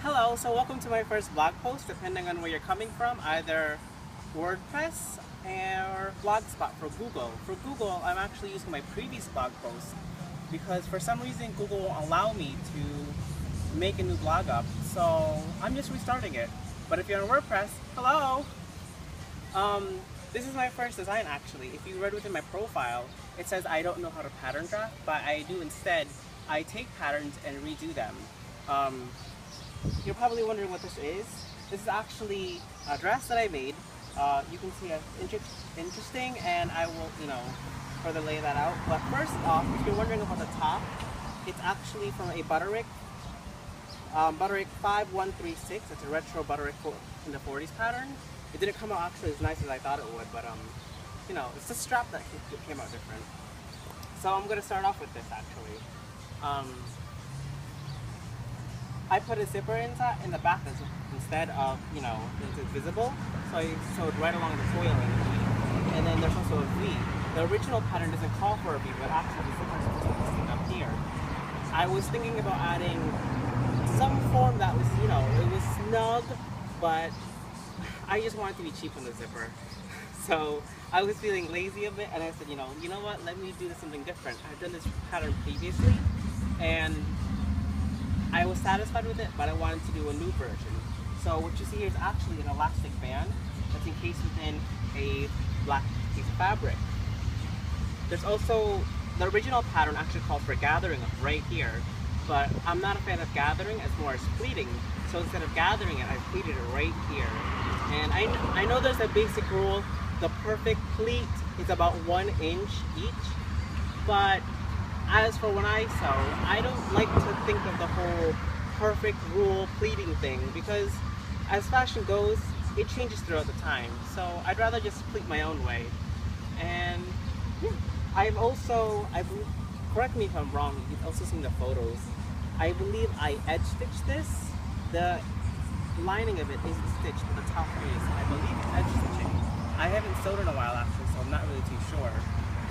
Hello, so welcome to my first blog post, depending on where you're coming from, either Wordpress or Blogspot for Google. For Google, I'm actually using my previous blog post because for some reason Google won't allow me to make a new blog up, so I'm just restarting it. But if you're on WordPress, hello! This is my first design actually. If you read within my profile, it says I don't know how to pattern draft, but I do instead. I take patterns and redo them. You're probably wondering what this is. This is actually a dress that I made. You can see it's interesting, and I will, further lay that out. But first off, if you're wondering about the top, it's actually from a Butterick 5136. It's a retro Butterick in the 40s pattern. It didn't come out actually as nice as I thought it would, but it's the strap that came out different. So I'm gonna start off with this actually. I put a zipper in the back instead of, it's visible. So I sewed right along the foiling. And then there's also a V. The original pattern doesn't call for a V, but actually the zipper is supposed to be sitting up here. I was thinking about adding some form that was, it was snug, but I just wanted to be cheap on the zipper. So I was feeling lazy a bit, and I said, you know what, let me do something different. I've done this pattern previously, and I was satisfied with it, but I wanted to do a new version. So what you see here is actually an elastic band that's encased within a black piece of fabric. There's also, the original pattern actually called for gathering right here, but I'm not a fan of gathering as more as pleating. So instead of gathering it, I pleated it right here. And I know there's a basic rule, the perfect pleat is about 1 inch each, but as for when I sew, I don't like to think of the whole perfect rule pleating thing, because as fashion goes, it changes throughout the time. So I'd rather just pleat my own way. And yeah, I've also, correct me if I'm wrong, you've also seen the photos. I believe I edge stitched this. The lining of it is stitched, but the top is, I believe it's edge stitching. I haven't sewed in a while actually, so I'm not really too sure.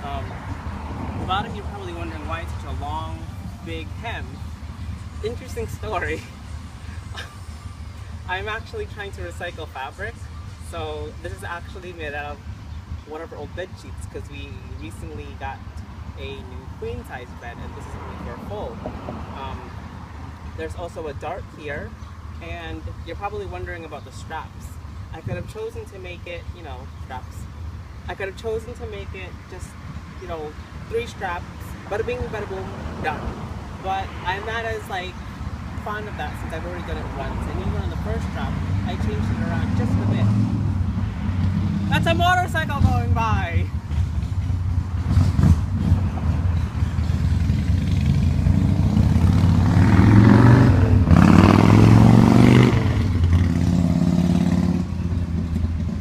A lot of you are probably wondering why it's such a long, big hem. Interesting story. I'm actually trying to recycle fabric. So this is actually made out of one of our old bed sheets because we recently got a new queen size bed, and this is only for a full. There's also a dart here, and you're probably wondering about the straps. I could have chosen to make it, straps. I could have chosen to make it just, 3 straps, bada bing, bada boom, done. But I'm not as fond of that since I've already done it once. And even on the first strap, I changed it around just a bit. That's a motorcycle going by!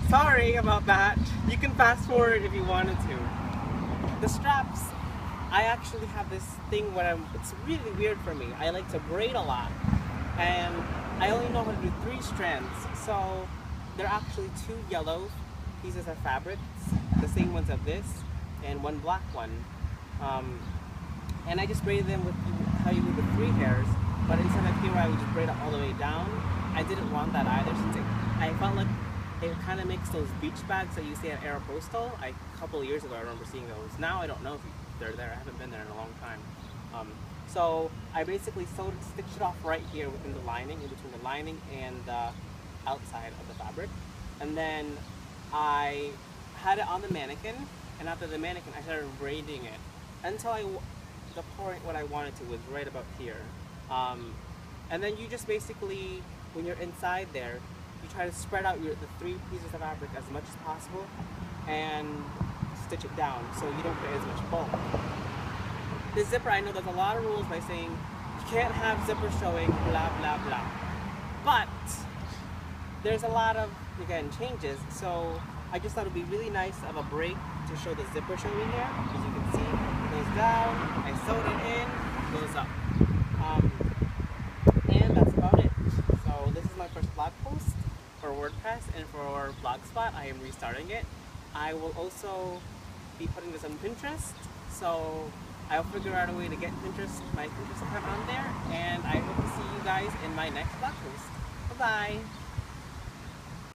Sorry about that. You can fast forward if you wanted to. The straps, I actually have this thing where it's really weird for me. I like to braid a lot, and I only know how to do 3 strands. So there are actually 2 yellow pieces of fabric, the same ones of this, and 1 black one. And I just braided them with how you would with 3 hairs, but instead of here I would just braid it all the way down. I didn't want that either since I felt like it kind of makes those beach bags that you see at Aeropostale. A couple of years ago I remember seeing those. Now I don't know if they're there. I haven't been there in a long time. So I basically stitched it off right here within the lining, in between the lining and the outside of the fabric. And then I had it on the mannequin, and after the mannequin I started braiding it until the point what I wanted to was right about here. And then you just basically, when you're inside there, you try to spread out the 3 pieces of fabric as much as possible and stitch it down so you don't create as much bulk. The zipper, I know there's a lot of rules by saying you can't have zipper showing, blah blah blah. But there's a lot of, again, changes, so I just thought it would be really nice to have a break to show the zipper showing here. As you can see, it goes down, I sewed it in, it goes up. And that's about it. So this is my first blog post for WordPress, and for Blogspot I am restarting it. I will also be putting this on Pinterest, so I'll figure out a way to get my Pinterest account on there, and I hope to see you guys in my next blog post. Bye-bye!